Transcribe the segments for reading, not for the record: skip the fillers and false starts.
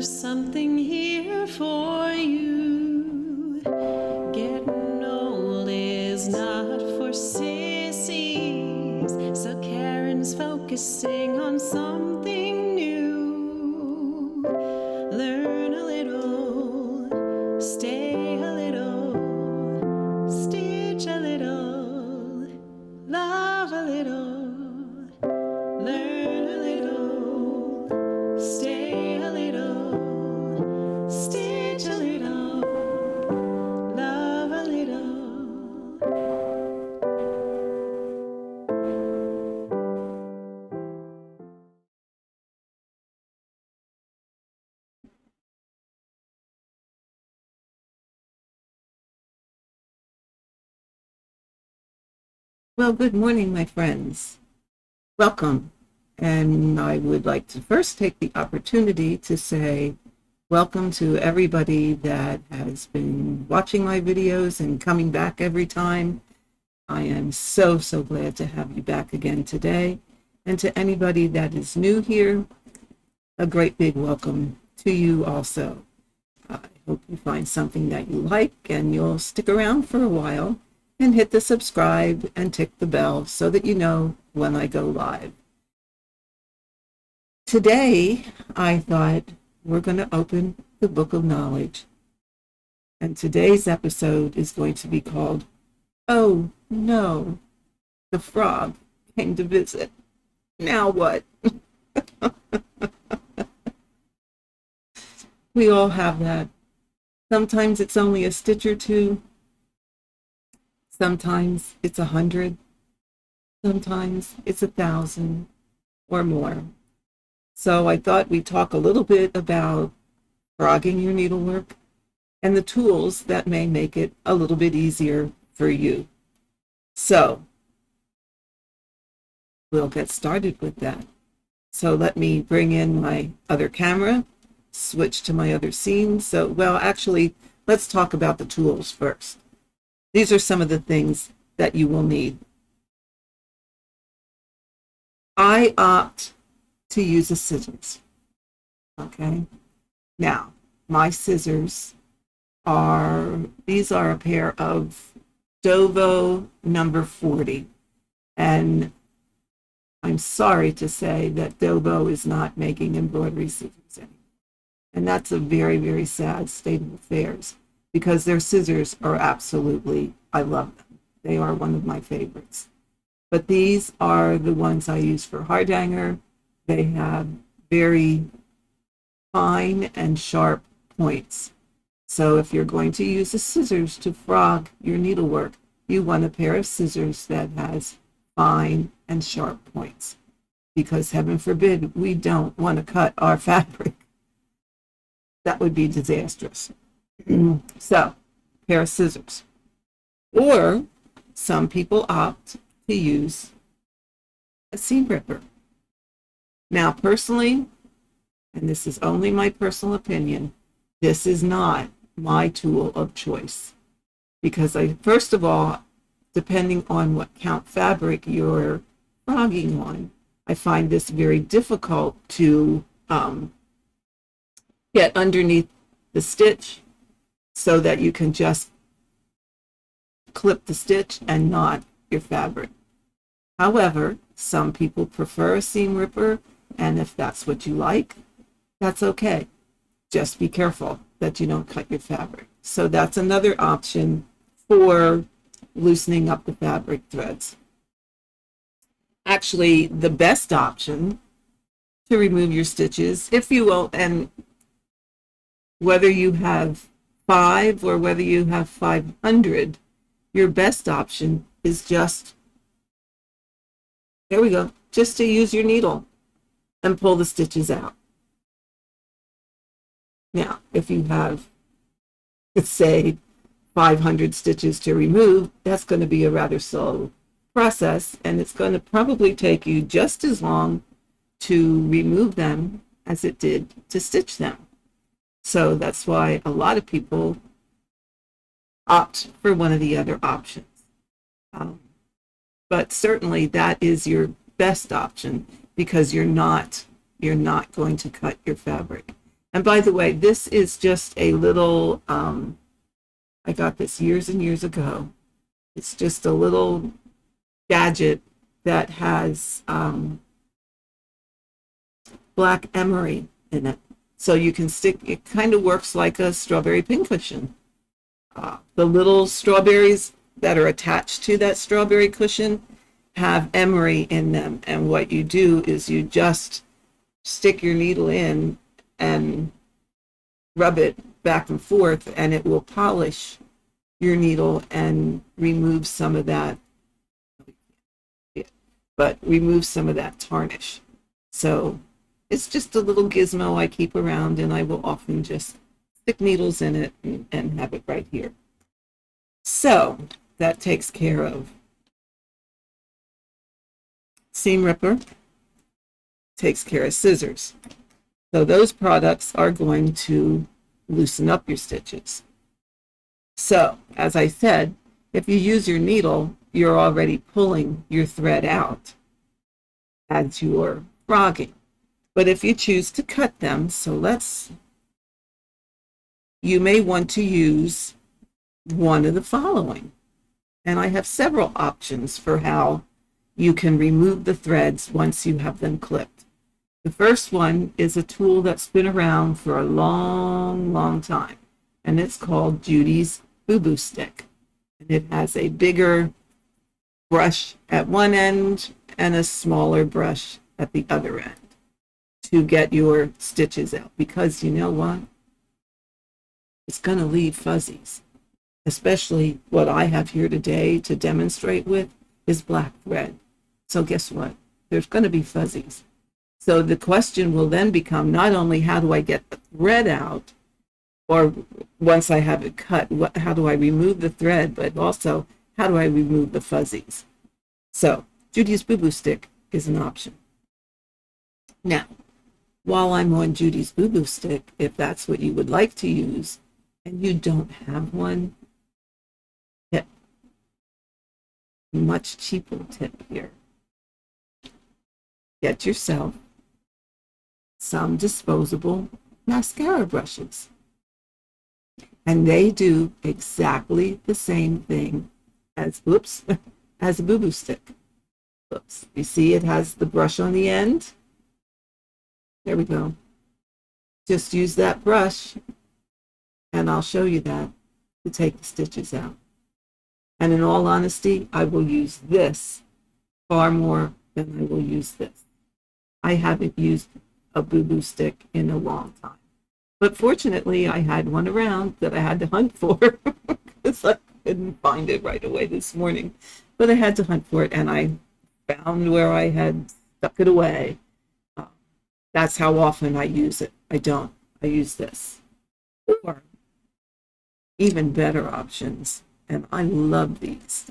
There's something here for you. Getting old is not for sissies, so Karen's focusing on something new. Learn a little, stay a little, stitch a little, love a little. Learn a little, stay a little, stitch a little, love a little. Well, good morning, my friends. Welcome. And I would like to first take the opportunity to say welcome to everybody that has been watching my videos and coming back every time. I am so glad to have you back again today. And to anybody that is new here, a great big welcome to you also. I hope you find something that you like and you'll stick around for a while and hit the subscribe and tick the bell so that you know when I go live. Today, I thought we're going to open the Book of Knowledge. And today's episode is going to be called, Oh No, the Frog Came to Visit. Now what? We all have that. Sometimes it's only a stitch or two. Sometimes it's 100. Sometimes it's 1,000 or more. So I thought we'd talk a little bit about frogging your needlework and the tools that may make it a little bit easier for you. So we'll get started with that. So let me bring in my other camera, switch to my other scene. Actually, let's talk about the tools first. These are some of the things that you will need. I opt to use a scissors. Okay. Now, my scissors these are a pair of Dovo number 40. And I'm sorry to say that Dovo is not making embroidery scissors anymore. And that's a very sad state of affairs, because their scissors are absolutely, I love them. They are one of my favorites. But these are the ones I use for hard hanger. They have very fine and sharp points. So if you're going to use the scissors to frog your needlework, you want a pair of scissors that has fine and sharp points. Because heaven forbid, we don't want to cut our fabric. That would be disastrous. So, pair of scissors. Or some people opt to use a seam ripper. Now, personally, and this is only my personal opinion, this is not my tool of choice. Because first of all, depending on what count fabric you're frogging on, I find this very difficult to get underneath the stitch so that you can just clip the stitch and knot your fabric. However, some people prefer a seam ripper, and if that's what you like, that's okay. Just be careful that you don't cut your fabric. So that's another option for loosening up the fabric threads. Actually, the best option to remove your stitches, if you will, and whether you have 5 or whether you have 500, your best option is just to use your needle and pull the stitches out. Now, if you have, let's say, 500 stitches to remove, that's going to be a rather slow process, and it's going to probably take you just as long to remove them as it did to stitch them. So that's why a lot of people opt for one of the other options. But certainly that is your best option, because you're not going to cut your fabric. And by the way, this is just a little, I got this years and years ago. It's just a little gadget that has black emery in it. So you can stick, it kind of works like a strawberry pincushion. The little strawberries that are attached to that strawberry cushion have emery in them. And what you do is you just stick your needle in and rub it back and forth, and it will polish your needle and remove some of that, but remove some of that tarnish. So it's just a little gizmo I keep around, and I will often just stick needles in it and have it right here. So that takes care of seam ripper, takes care of scissors. So those products are going to loosen up your stitches. So as I said, if you use your needle, you're already pulling your thread out as you're frogging. But if you choose to cut them, you may want to use one of the following. And I have several options for how you can remove the threads once you have them clipped. The first one is a tool that's been around for a long, long time, and it's called Judy's Boo-Boo Stick. And it has a bigger brush at one end and a smaller brush at the other end to get your stitches out, because you know what? It's going to leave fuzzies. Especially what I have here today to demonstrate with is black thread. So guess what? There's going to be fuzzies. So the question will then become not only how do I get the thread out, or once I have it cut, how do I remove the thread, but also how do I remove the fuzzies? So Judy's Boo-Boo Stick is an option. Now, while I'm on Judy's Boo-Boo Stick, if that's what you would like to use and you don't have one, much cheaper tip here. Get yourself some disposable mascara brushes. And they do exactly the same thing as, as a boo-boo stick. Oops. You see it has the brush on the end? There we go. Just use that brush, and I'll show you that to take the stitches out. And in all honesty, I will use this far more than I will use this. I haven't used a boo-boo stick in a long time. But fortunately, I had one around that I had to hunt for because I couldn't find it right away this morning. But I had to hunt for it, and I found where I had stuck it away. That's how often I use it. I don't. I use this. Or even better options. And I love these.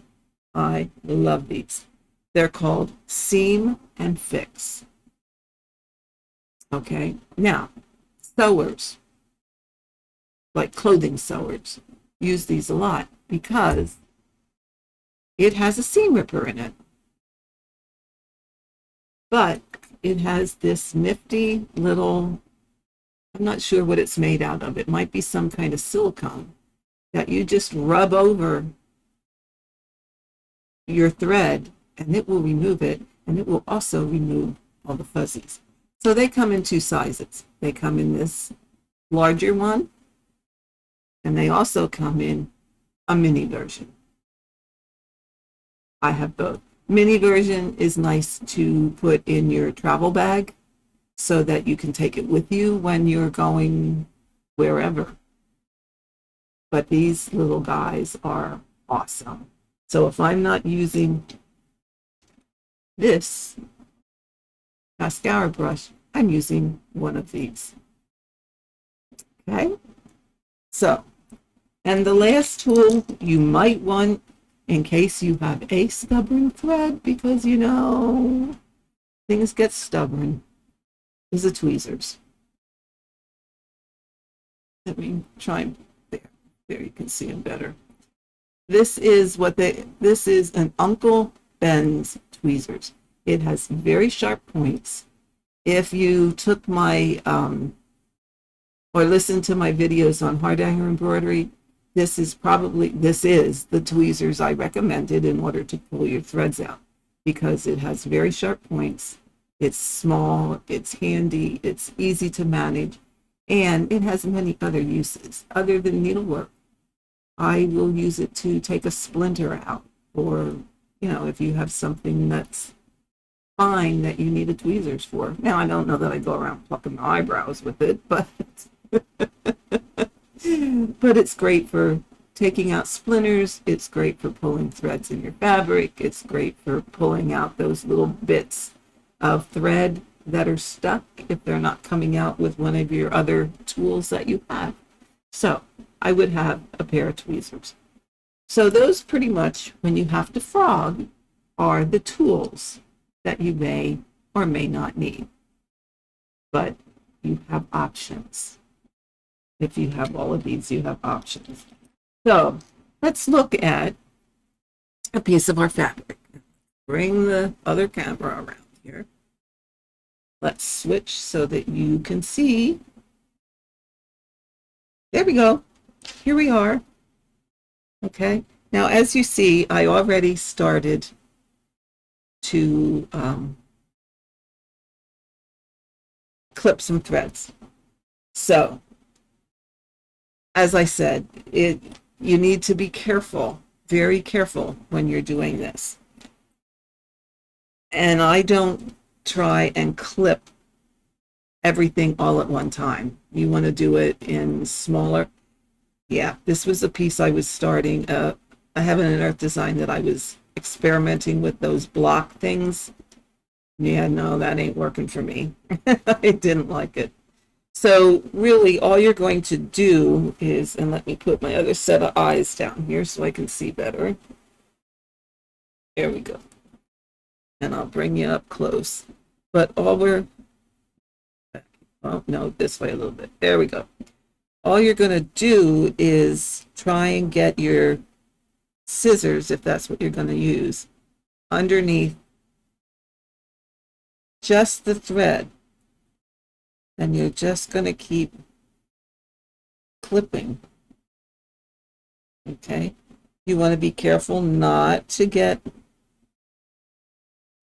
I love these. They're called Seam and Fix. Okay, now, sewers, like clothing sewers, use these a lot because it has a seam ripper in it. But it has this nifty little, I'm not sure what it's made out of. It might be some kind of silicone that you just rub over your thread, and it will remove it, and it will also remove all the fuzzies. So they come in two sizes. They come in this larger one, and they also come in a mini version. I have both. Mini version is nice to put in your travel bag so that you can take it with you when you're going wherever. But these little guys are awesome. So if I'm not using this mascara brush, I'm using one of these. Okay? So, and the last tool you might want in case you have a stubborn thread, because you know things get stubborn, is the tweezers. Let me try there you can see them better. This is an Uncle Ben's tweezers. It has very sharp points. If you took my or listen to my videos on hard hanger embroidery, this is the tweezers I recommended in order to pull your threads out, because it has very sharp points. It's small, it's handy, it's easy to manage, and it has many other uses other than needlework. I will use it to take a splinter out, or, if you have something that's fine that you need a tweezers for. Now, I don't know that I go around plucking my eyebrows with it, but but it's great for taking out splinters. It's great for pulling threads in your fabric. It's great for pulling out those little bits of thread that are stuck if they're not coming out with one of your other tools that you have. So I would have a pair of tweezers. So those pretty much, when you have to frog, are the tools that you may or may not need. But you have options. If you have all of these, you have options. So let's look at a piece of our fabric. Bring the other camera around here. Let's switch so that you can see. There we go. Here we are. Okay. Now, as you see, I already started to clip some threads. So, as I said, you need to be careful, very careful when you're doing this. And I don't try and clip everything all at one time. You want to do it in smaller. Yeah, this was a piece I was starting. I have an earth design that I was experimenting with those block things. Yeah, no, that ain't working for me. I didn't like it. So really all you're going to do is, and let me put my other set of eyes down here so I can see better. There we go. And I'll bring you up close. But oh no, this way a little bit. There we go. All you're going to do is try and get your scissors, if that's what you're going to use, underneath just the thread. And you're just going to keep clipping. Okay? You want to be careful not to get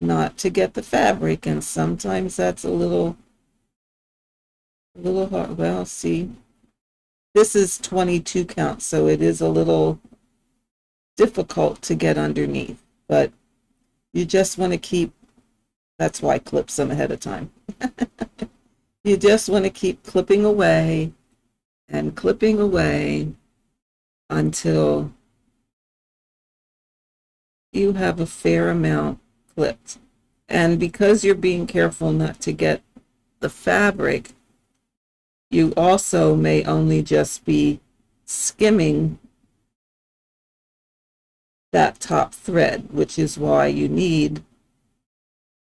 the fabric, and sometimes that's a little hard. Well, see, this is 22 count, so it is a little difficult to get underneath, but you just want to keep, that's why I clip some ahead of time. You just want to keep clipping away and clipping away until you have a fair amount clipped. And because you're being careful not to get the fabric, you also may only just be skimming that top thread, which is why you need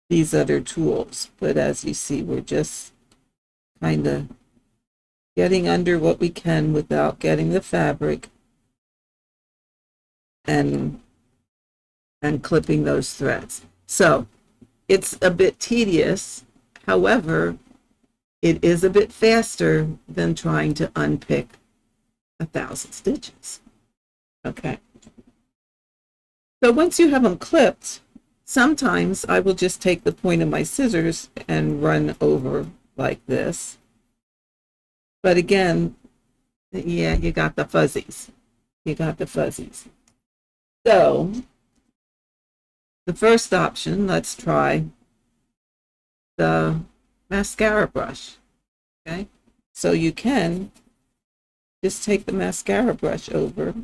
these other tools. But as you see, we're just kind of getting under what we can without getting the fabric, and clipping those threads. So it's a bit tedious. However, it is a bit faster than trying to unpick 1,000 stitches. Okay. So once you have them clipped, sometimes I will just take the point of my scissors and run over like this. But again, yeah, you got the fuzzies. You got the fuzzies. So the first option, let's try the mascara brush. Okay, so you can just take the mascara brush over,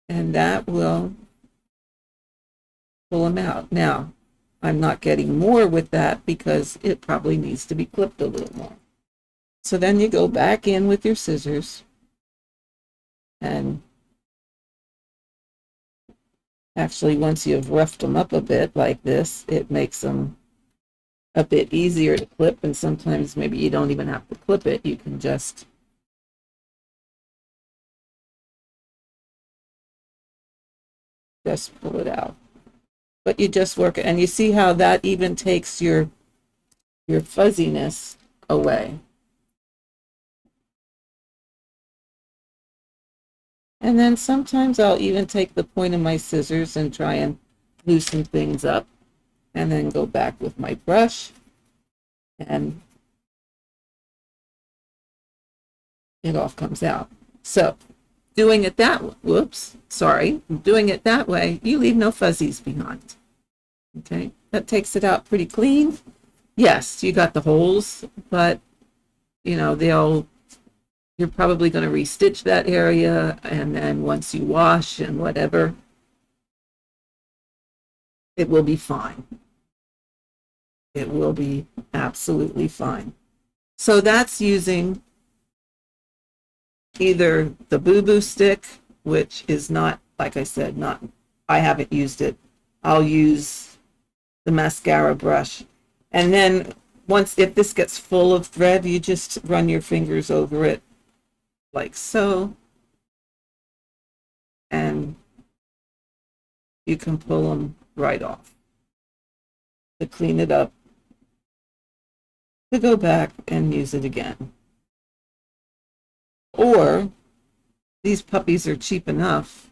and that will pull them out. Now, I'm not getting more with that because it probably needs to be clipped a little more. So then you go back in with your scissors, and actually once you've roughed them up a bit like this, it makes them a bit easier to clip, and sometimes maybe you don't even have to clip it. You can just pull it out. But you just work it, and you see how that even takes your fuzziness away. And then sometimes I'll even take the point of my scissors and try and loosen things up, and then go back with my brush, and it all comes out. So doing it doing it that way, you leave no fuzzies behind. Okay, that takes it out pretty clean. Yes, you got the holes, but you know, you're probably going to restitch that area, and then once you wash and whatever, it will be fine. It will be absolutely fine. So that's using either the boo-boo stick, which is not, like I said, I haven't used it. I'll use the mascara brush. And then if this gets full of thread, you just run your fingers over it like so. And you can pull them right off to clean it up, to go back and use it again. Or these puppies are cheap enough,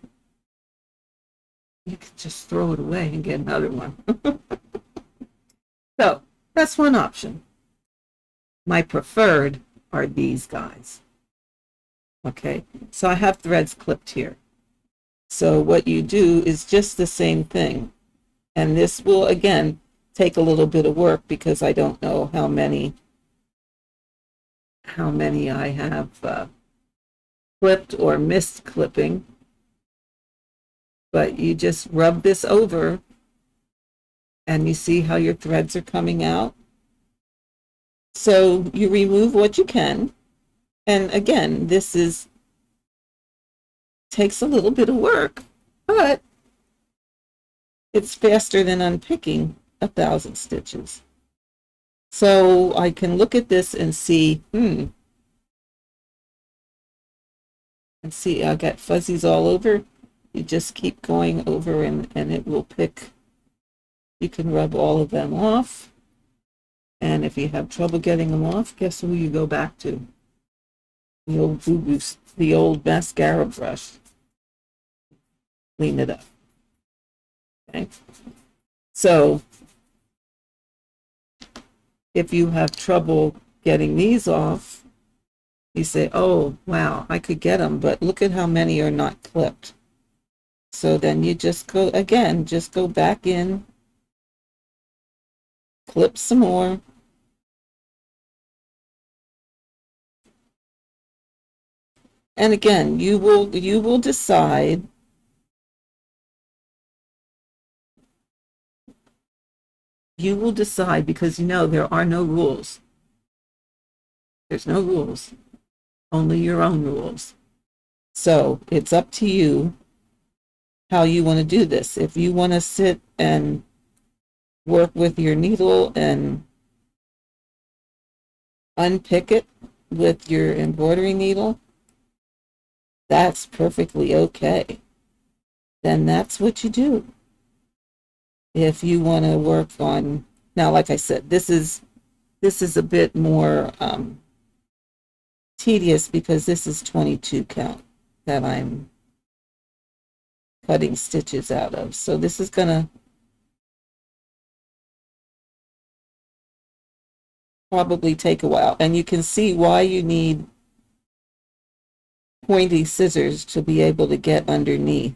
you can just throw it away and get another one. So that's one option. My preferred are these guys. Okay, so I have threads clipped here. So what you do is just the same thing. And this will, again, take a little bit of work because I don't know how many I have clipped or missed clipping. But you just rub this over, and you see how your threads are coming out. So you remove what you can. And again, this takes a little bit of work, but it's faster than unpicking 1,000 stitches. So I can look at this and see, and see I got fuzzies all over. You just keep going over, and it will pick. You can rub all of them off. And if you have trouble getting them off, guess who you go back to? The old boo-boo, the old mascara brush. Clean it up. Okay. So if you have trouble getting these off, you say, oh, wow, I could get them, but look at how many are not clipped. So then you just go back in, clip some more. And again, you will decide because you know there are no rules. There's no rules, only your own rules. So it's up to you how you want to do this. If you want to sit and work with your needle and unpick it with your embroidery needle, that's perfectly okay. Then that's what you do. If you want to work on, now like I said, this is a bit more tedious because this is 22 count that I'm cutting stitches out of. So this is gonna probably take a while, and you can see why you need pointy scissors to be able to get underneath.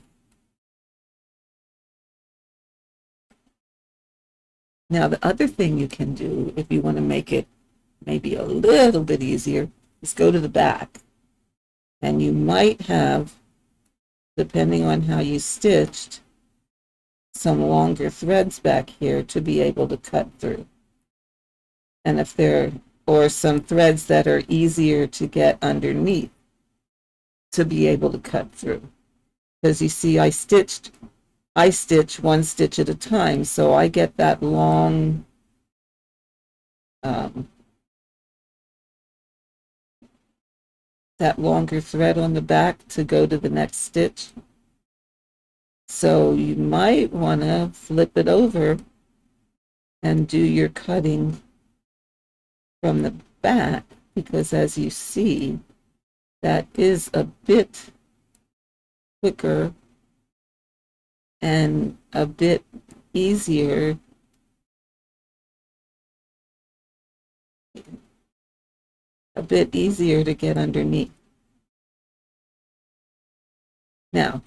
Now the other thing you can do if you want to make it maybe a little bit easier is go to the back, and you might have, depending on how you stitched, some longer threads back here to be able to cut through. And if there or some threads that are easier to get underneath to be able to cut through. Because you see, I stitch one stitch at a time, so I get that long that longer thread on the back to go to the next stitch. So you might want to flip it over and do your cutting from the back, because as you see, that is a bit quicker and a bit easier to get underneath. Now,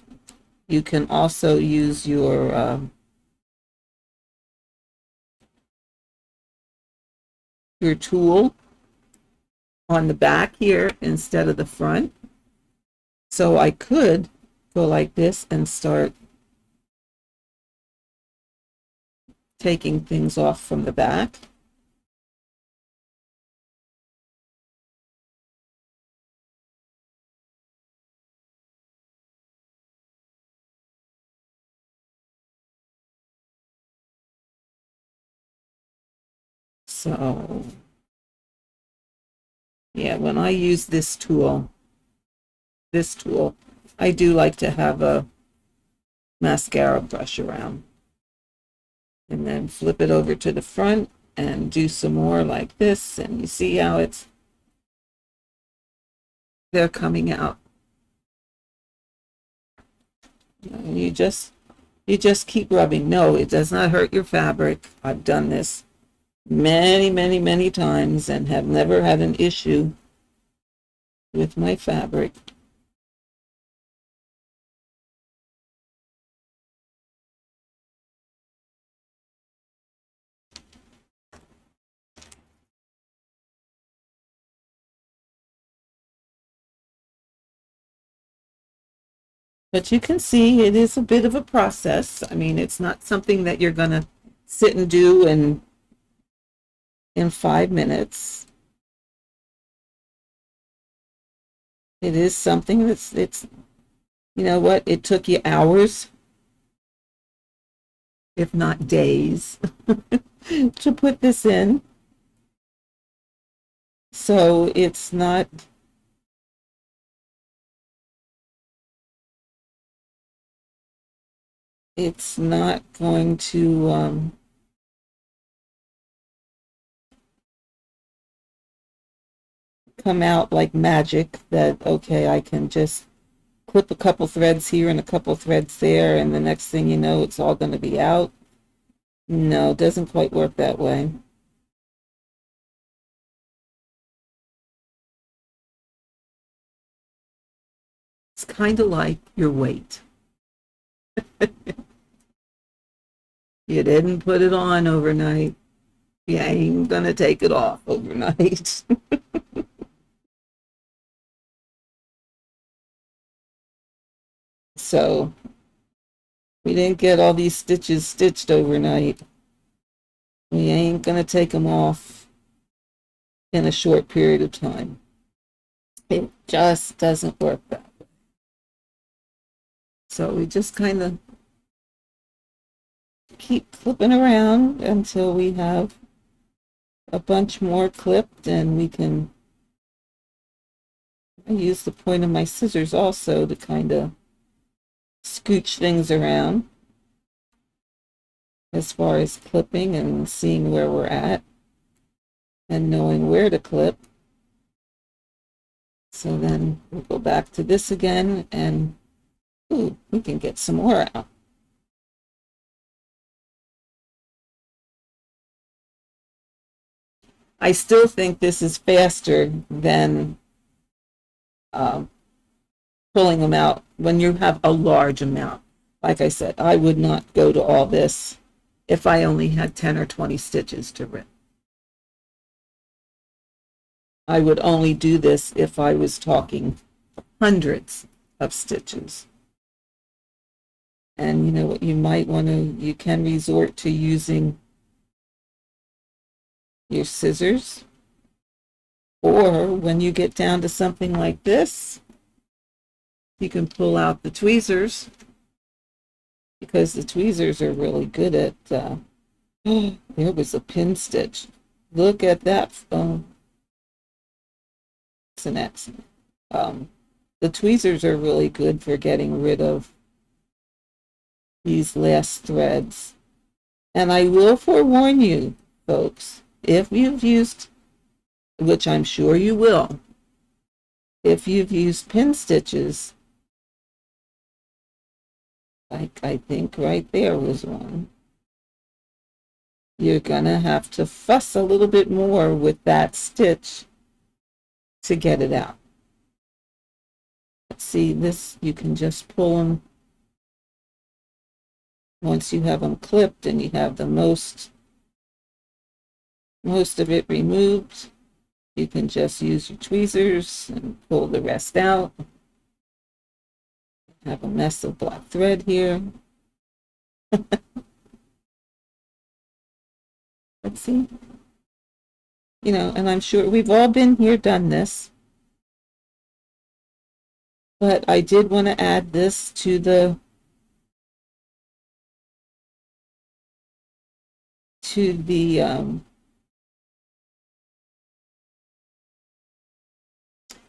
you can also use your tool on the back here instead of the front. So I could go like this and start taking things off from the back. So yeah, when I use this tool, I do like to have a mascara brush around. And then flip it over to the front and do some more like this. And you see how they're coming out. And you just keep rubbing. No, it does not hurt your fabric. I've done this many, many, many times and have never had an issue with my fabric. But you can see it is a bit of a process. I mean, it's not something that you're going to sit and do in 5 minutes. It is something it's you know what, it took you hours, if not days, to put this in. So it's not going to come out like magic that, okay, I can just clip a couple threads here and a couple threads there, and the next thing you know, it's all going to be out. No, it doesn't quite work that way. It's kind of like your weight. You didn't put it on overnight. You ain't going to take it off overnight. So we didn't get all these stitches stitched overnight. We ain't going to take them off in a short period of time. It just doesn't work that way. So we just kind of keep flipping around until we have a bunch more clipped, and we can use the point of my scissors also to kind of scooch things around as far as clipping and seeing where we're at and knowing where to clip. So then we'll go back to this again, and ooh, we can get some more out. I still think this is faster than pulling them out when you have a large amount. Like I said, I would not go to all this if I only had 10 or 20 stitches to rip. I would only do this if I was talking hundreds of stitches. And you know what, you can resort to using your scissors, or when you get down to something like this, you can pull out the tweezers, because the tweezers are really good at there was a pin stitch. Look at that. It's an X. The tweezers are really good for getting rid of these last threads. And I will forewarn you, folks, if you've used, which I'm sure you will, if you've used pin stitches, Like I think right there was one. You're gonna have to fuss a little bit more with that stitch to get it out. See this, you can just pull them once you have them clipped and you have the most of it removed. You can just use your tweezers and pull the rest out. Have a mess of black thread here. Let's see. You know, and I'm sure we've all been here, done this. But I did want to add this to the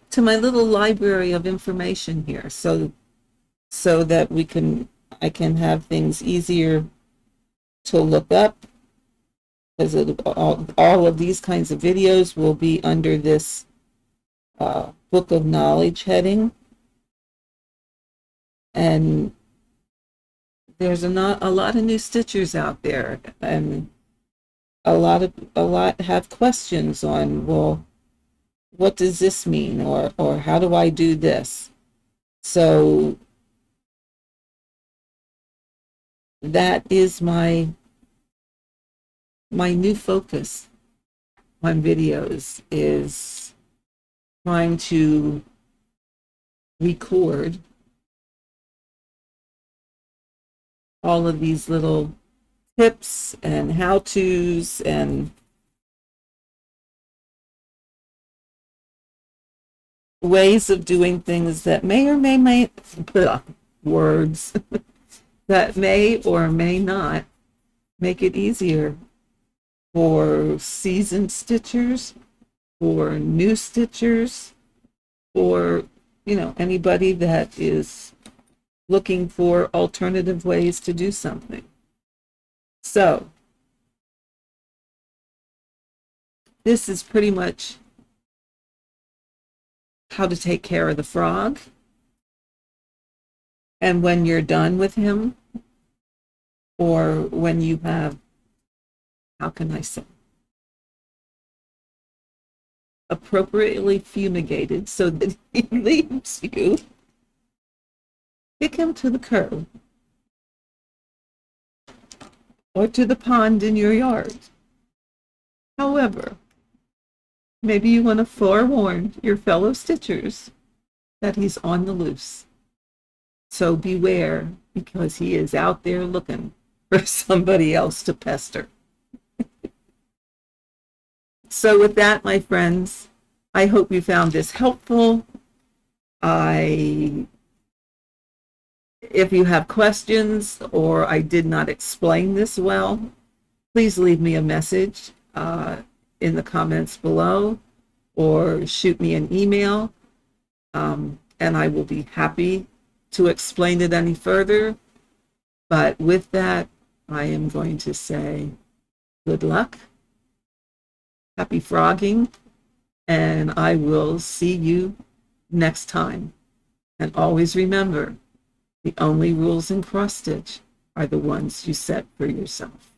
to my little library of information here, so that I can have things easier to look up, because all of these kinds of videos will be under this book of knowledge heading. And there's a lot of new stitchers out there, and a lot have questions on, well, what does this mean, or how do I do this? So that is my new focus on videos, is trying to record all of these little tips and how-tos and ways of doing things that may or may words that may or may not make it easier for seasoned stitchers, for new stitchers, for, you know, anybody that is looking for alternative ways to do something. So this is pretty much how to take care of the frog. And when you're done with him, or when you have, how can I say, appropriately fumigated so that he leaves you, kick him to the curb or to the pond in your yard. However, maybe you want to forewarn your fellow stitchers that he's on the loose. So beware, because he is out there looking for somebody else to pester. So with that, my friends, I hope you found this helpful. If you have questions or I did not explain this well, please leave me a message in the comments below, or shoot me an email, and I will be happy to explain it any further. But with that, I am going to say good luck, happy frogging, and I will see you next time. And always remember, the only rules in cross stitch are the ones you set for yourself.